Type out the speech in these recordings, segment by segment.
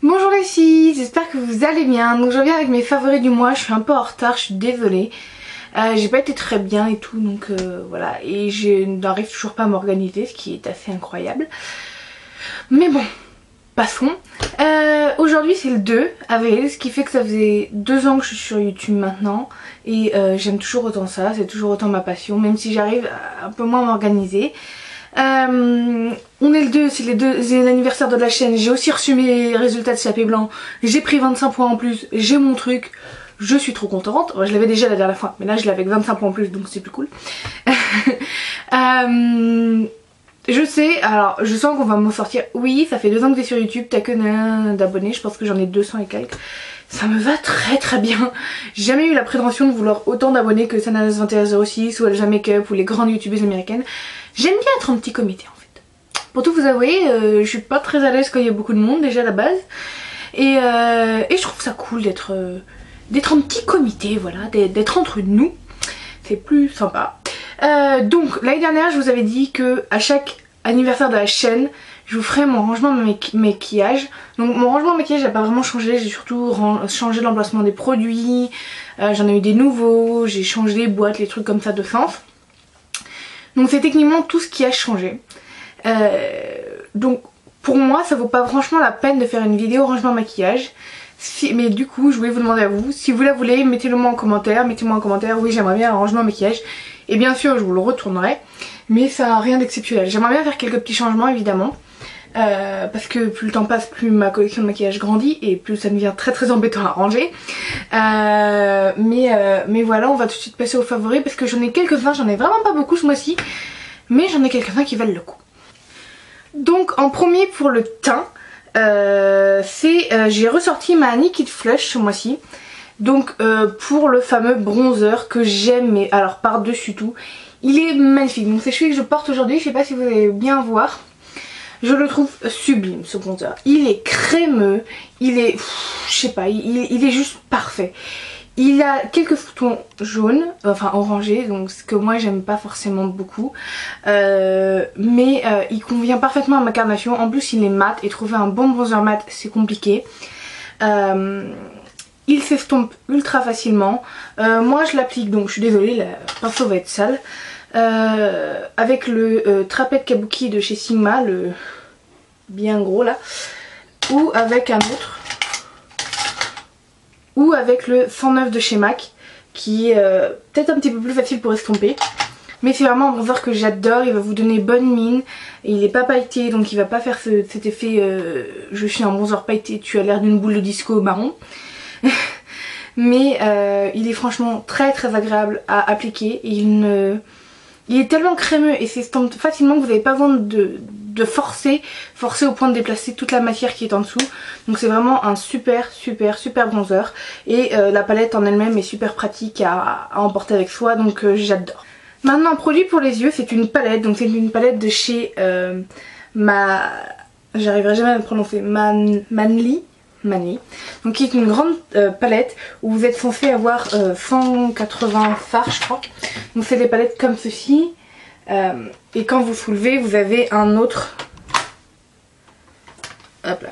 Bonjour les filles, j'espère que vous allez bien. Donc je reviens avec mes favoris du mois, je suis un peu en retard, je suis désolée. J'ai pas été très bien et tout, donc voilà. Et je n'arrive toujours pas à m'organiser, ce qui est assez incroyable. Mais bon, passons. Aujourd'hui c'est le 2 avril, ce qui fait que ça faisait 2 ans que je suis sur YouTube maintenant. Et j'aime toujours autant ça, c'est toujours autant ma passion, même si j'arrive un peu moins à m'organiser. On est le 2, c'est l'anniversaire de la chaîne. J'ai aussi reçu mes résultats de CAP blanc. J'ai pris 25 points en plus, j'ai mon truc. Je suis trop contente. Je l'avais déjà la dernière fois, mais là je l'ai avec 25 points en plus, donc c'est plus cool. Je sais, alors je sens qu'on va m'en sortir. Oui, ça fait 2 ans que t'es sur YouTube, t'as que d'abonnés, je pense que j'en ai 200 et quelques. Ça me va très très bien. J'ai jamais eu la prétention de vouloir autant d'abonnés que Sananas2106 ou Elja Makeup ou les grandes youtubeuses américaines. J'aime bien être en petit comité en fait. Pour tout vous avouer, je suis pas très à l'aise quand il y a beaucoup de monde déjà à la base. Et je trouve ça cool d'être en petit comité, voilà, d'être entre nous. C'est plus sympa. Donc l'année dernière je vous avais dit que à chaque anniversaire de la chaîne je vous ferai mon rangement de maquillage. Donc mon rangement de maquillage n'a pas vraiment changé, j'ai surtout changé l'emplacement des produits, j'en ai eu des nouveaux, j'ai changé les boîtes, les trucs comme ça de sens. Donc c'est techniquement tout ce qui a changé. Donc pour moi ça vaut pas franchement la peine de faire une vidéo rangement maquillage. Mais du coup je voulais vous demander à vous, si vous la voulez, mettez-le moi en commentaire, oui j'aimerais bien un rangement maquillage. Et bien sûr je vous le retournerai, mais ça n'a rien d'exceptionnel. J'aimerais bien faire quelques petits changements évidemment. Parce que plus le temps passe, plus ma collection de maquillage grandit et plus ça devient très très embêtant à ranger. Mais voilà, on va tout de suite passer aux favoris parce que j'en ai quelques-uns, j'en ai vraiment pas beaucoup ce mois-ci, mais j'en ai quelques-uns qui valent le coup. Donc en premier pour le teint, j'ai ressorti ma Naked Flush ce mois-ci. Donc pour le fameux bronzer que j'aime, mais alors par-dessus tout, il est magnifique. Donc c'est celui que je porte aujourd'hui, je sais pas si vous allez bien voir. Je le trouve sublime ce bronzer. Il est crémeux, il est, je sais pas, il est juste parfait. Il a quelques boutons jaunes, enfin orangés, donc ce que moi j'aime pas forcément beaucoup. Mais il convient parfaitement à ma carnation. En plus il est mat et trouver un bon bronzer mat c'est compliqué. Il s'estompe ultra facilement. Moi je l'applique, donc je suis désolée, la pinceau va être sale. Avec le Trapette Kabuki de chez Sigma, le bien gros là, ou avec un autre, ou avec le 109 de chez MAC qui est peut-être un petit peu plus facile pour estomper, mais c'est vraiment un bronzer que j'adore. Il va vous donner bonne mine et il est pas pailleté, donc il va pas faire cet effet je suis un bronzer pailleté, tu as l'air d'une boule de disco marron. Mais il est franchement très très agréable à appliquer et il est tellement crémeux et s'estompe facilement que vous n'avez pas besoin de forcer au point de déplacer toute la matière qui est en dessous. Donc c'est vraiment un super bronzer. Et la palette en elle-même est super pratique à emporter avec soi, donc j'adore. Maintenant un produit pour les yeux, c'est une palette. Donc c'est une palette de chez j'arriverai jamais à le prononcer, Manly. Donc qui est une grande palette où vous êtes censé avoir 180 fards je crois. Donc c'est des palettes comme ceci et quand vous soulevez vous avez un autre, hop là,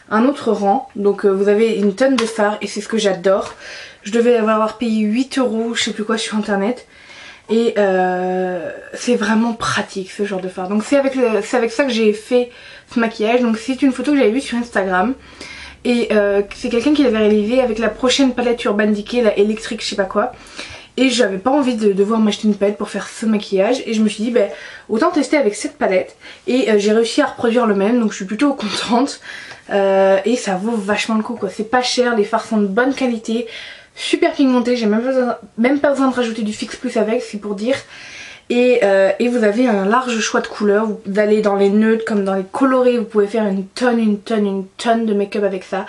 un autre rang. Donc vous avez une tonne de fards et c'est ce que j'adore. Je devais avoir payé 8 €, je sais plus quoi, sur internet. Et c'est vraiment pratique ce genre de fard. Donc c'est avec ça que j'ai fait ce maquillage. Donc c'est une photo que j'avais vue sur Instagram. Et c'est quelqu'un qui l'avait réalisé avec la prochaine palette Urban Decay, la électrique je sais pas quoi. Et j'avais pas envie de devoir m'acheter une palette pour faire ce maquillage. Et je me suis dit bah, autant tester avec cette palette. Et j'ai réussi à reproduire le même, donc je suis plutôt contente. Et ça vaut vachement le coup quoi, c'est pas cher, les fards sont de bonne qualité, super pigmentés, j'ai même pas besoin de rajouter du Fix Plus avec, c'est pour dire. Et vous avez un large choix de couleurs, vous allez dans les neutres comme dans les colorés, vous pouvez faire une tonne de make-up avec ça.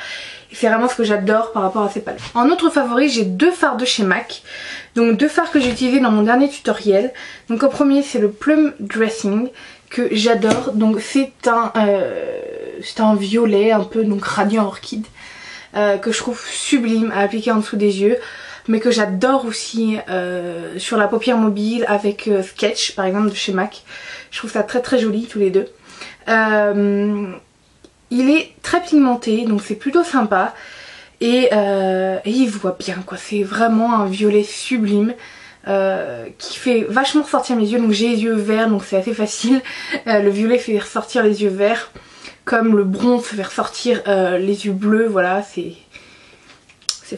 Et c'est vraiment ce que j'adore par rapport à ces palettes. En autre favori, j'ai 2 fards de chez MAC. Donc 2 fards que j'ai utilisés dans mon dernier tutoriel. Donc au premier c'est le Plum Dressing que j'adore. Donc c'est un violet un peu donc radiant orchide que je trouve sublime à appliquer en dessous des yeux. Mais que j'adore aussi sur la paupière mobile avec Sketch par exemple de chez MAC. Je trouve ça très joli tous les deux. Il est très pigmenté, donc c'est plutôt sympa. Et il voit bien quoi, c'est vraiment un violet sublime. Qui fait vachement ressortir mes yeux, donc j'ai les yeux verts donc c'est assez facile. Le violet fait ressortir les yeux verts comme le bronze fait ressortir les yeux bleus, voilà, c'est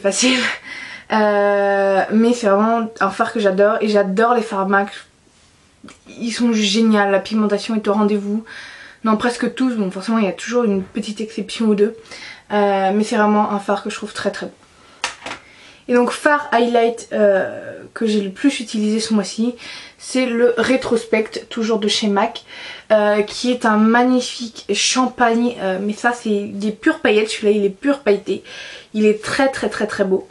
facile. Mais c'est vraiment un fard que j'adore et j'adore les fards MAC, ils sont géniaux, la pigmentation est au rendez-vous. Non, presque tous, bon forcément il y a toujours une petite exception ou deux, mais c'est vraiment un fard que je trouve très très beau. Et donc fard highlight que j'ai le plus utilisé ce mois-ci, c'est le Retrospect, toujours de chez MAC, qui est un magnifique champagne, mais ça c'est des pures paillettes, celui-là il est pur pailleté, il est très très très très beau.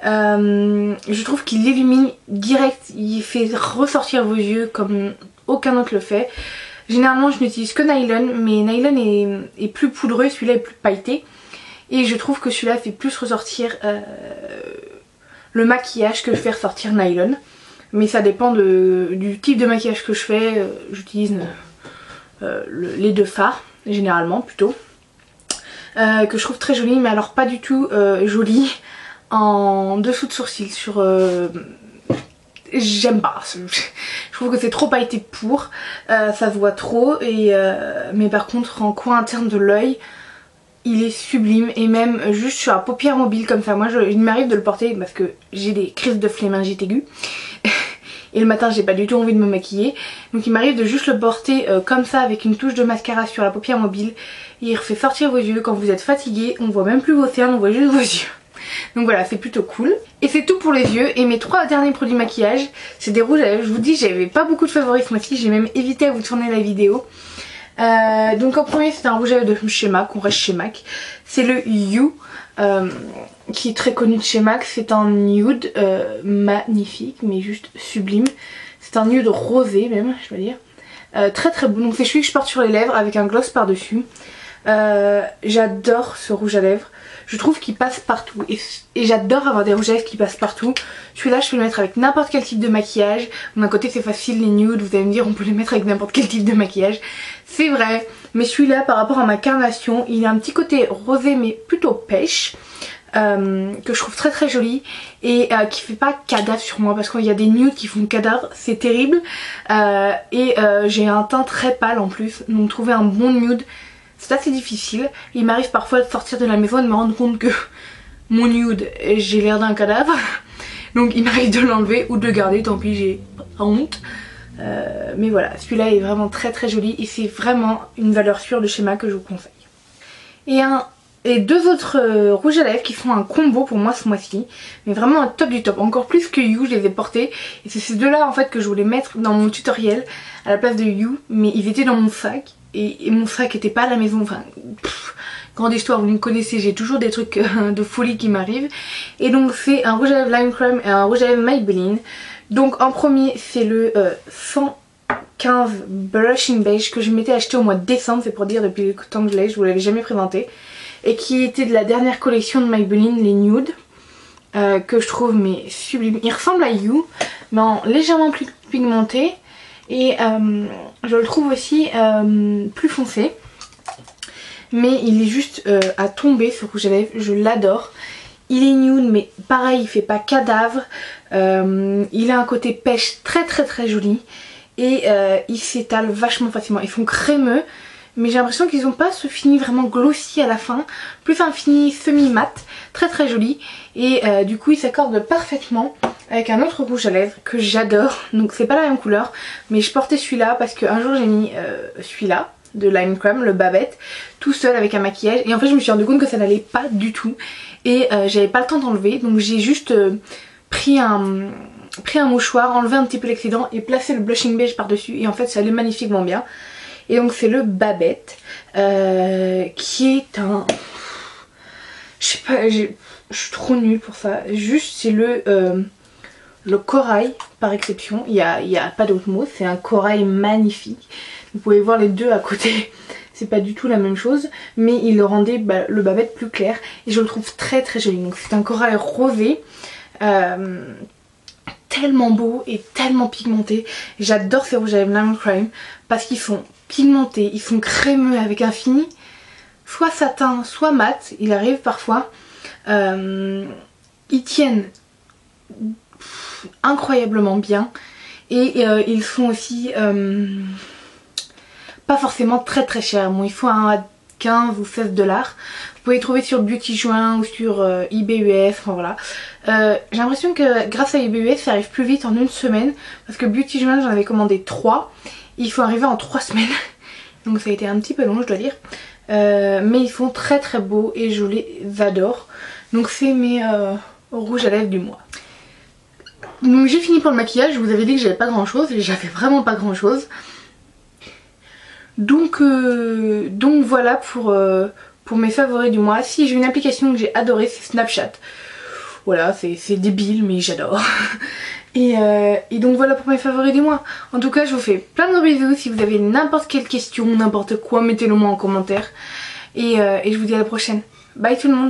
Je trouve qu'il illumine direct, il fait ressortir vos yeux comme aucun autre le fait. Généralement je n'utilise que Nylon, mais Nylon est plus poudreux, celui-là est plus pailleté. Et je trouve que celui-là fait plus ressortir le maquillage que fait ressortir Nylon. Mais ça dépend du type de maquillage que je fais. J'utilise les deux fards, généralement plutôt. Que je trouve très joli, mais alors pas du tout joli en dessous de sourcil. J'aime pas. Je trouve que c'est trop pailleté pour. Ça se voit trop. Mais par contre en coin interne de l'œil, il est sublime. Et même juste sur la paupière mobile comme ça. Moi il m'arrive de le porter parce que j'ai des crises de phlémingite aiguë. Et le matin j'ai pas du tout envie de me maquiller. Donc il m'arrive de juste le porter comme ça avec une touche de mascara sur la paupière mobile. Il refait sortir vos yeux. Quand vous êtes fatigué, on voit même plus vos cernes, on voit juste vos yeux. Donc voilà, c'est plutôt cool. Et c'est tout pour les yeux. Et mes 3 derniers produits maquillage, c'est des rouges à lèvres. Je vous dis, j'avais pas beaucoup de favoris ce mois-ci. J'ai même évité à vous tourner la vidéo. Donc en premier c'est un rouge à lèvres de chez MAC, on reste chez MAC. C'est le You, qui est très connu de chez MAC. C'est un nude magnifique, mais juste sublime. C'est un nude rosé même, je dois dire. Très très beau. Donc c'est celui que je porte sur les lèvres avec un gloss par dessus. J'adore ce rouge à lèvres. Je trouve qu'il passe partout et j'adore avoir des rouges à lèvres qui passent partout. Celui-là je peux le mettre avec n'importe quel type de maquillage. D'un côté c'est facile, les nudes, vous allez me dire on peut les mettre avec n'importe quel type de maquillage. C'est vrai, mais celui-là par rapport à ma carnation, il a un petit côté rosé mais plutôt pêche. Que je trouve très très joli et qui fait pas cadavre sur moi, parce qu'il y a des nudes qui font cadavre, c'est terrible. J'ai un teint très pâle en plus, donc trouver un bon nude c'est assez difficile. Il m'arrive parfois de sortir de la maison et de me rendre compte que mon nude, j'ai l'air d'un cadavre. Donc il m'arrive de l'enlever ou de le garder, tant pis, j'ai pas honte. Mais voilà, celui-là est vraiment très très joli et c'est vraiment une valeur sûre de chez MAC que je vous conseille. Et 2 autres rouges à lèvres qui font un combo pour moi ce mois-ci, mais vraiment un top du top, encore plus que You, je les ai portés. Et c'est ces 2-là en fait que je voulais mettre dans mon tutoriel à la place de You, mais ils étaient dans mon sac. Et mon sac était pas à la maison, enfin grande histoire, vous me connaissez, j'ai toujours des trucs de folie qui m'arrivent. Et donc c'est un rouge à lèvres Lime Crème et un rouge à lèvres Maybelline. Donc en premier c'est le 115 Blushing Beige que je m'étais acheté au mois de décembre, c'est pour dire depuis le temps que je l'ai, je vous l'avais jamais présenté. Et qui était de la dernière collection de Maybelline, les nudes, que je trouve mais sublime. Il ressemble à You, mais en légèrement plus pigmenté. Et je le trouve aussi plus foncé. Mais il est juste à tomber ce rouge à lèvres, je l'adore. Il est nude mais pareil, il fait pas cadavre. Il a un côté pêche très très très joli. Et il s'étale vachement facilement. Ils sont crémeux, mais j'ai l'impression qu'ils n'ont pas ce fini vraiment glossy à la fin. Plus un fini semi-mat, très très joli. Et du coup il s'accorde parfaitement avec un autre rouge à lèvres que j'adore. Donc c'est pas la même couleur, mais je portais celui-là parce qu'un jour j'ai mis celui-là de Lime Crème, le Babette, tout seul avec un maquillage. Et en fait je me suis rendu compte que ça n'allait pas du tout. Et j'avais pas le temps d'enlever, donc j'ai juste pris un mouchoir, enlevé un petit peu l'excédent et placé le blushing beige par dessus. Et en fait ça allait magnifiquement bien. Et donc c'est le Babette qui est un... Je sais pas, je suis trop nulle pour ça. Juste c'est le corail par exception, il y a pas d'autre mot, c'est un corail magnifique. Vous pouvez voir les deux à côté, c'est pas du tout la même chose, mais il le rendait le Babette plus clair et je le trouve très très joli. Donc c'est un corail rosé, tellement beau et tellement pigmenté. J'adore ces rouges à lèvres Lime Crème parce qu'ils sont pigmentés, ils sont crémeux avec un fini soit satin, soit mat, il arrive parfois. Ils tiennent incroyablement bien et ils sont aussi pas forcément très très chers. Bon, ils font à 15 ou 16 $. Vous pouvez les trouver sur Beauty Juin ou sur eBay US, enfin voilà. J'ai l'impression que grâce à eBay US ça arrive plus vite en une semaine, parce que Beauty Juin j'en avais commandé 3, il faut arriver en 3 semaines. Donc ça a été un petit peu long, je dois dire. Mais ils sont très très beaux et je les adore. Donc c'est mes rouges à lèvres du mois. Donc j'ai fini pour le maquillage. Je vous avais dit que j'avais pas grand chose et j'avais vraiment pas grand chose. Donc voilà pour mes favoris du mois. Si j'ai une application que j'ai adorée, c'est Snapchat. Voilà, c'est débile mais j'adore. Et donc voilà pour mes favoris du mois. En tout cas je vous fais plein de gros bisous. Si vous avez n'importe quelle question, n'importe quoi, mettez-le moi en commentaire. Et je vous dis à la prochaine. Bye tout le monde.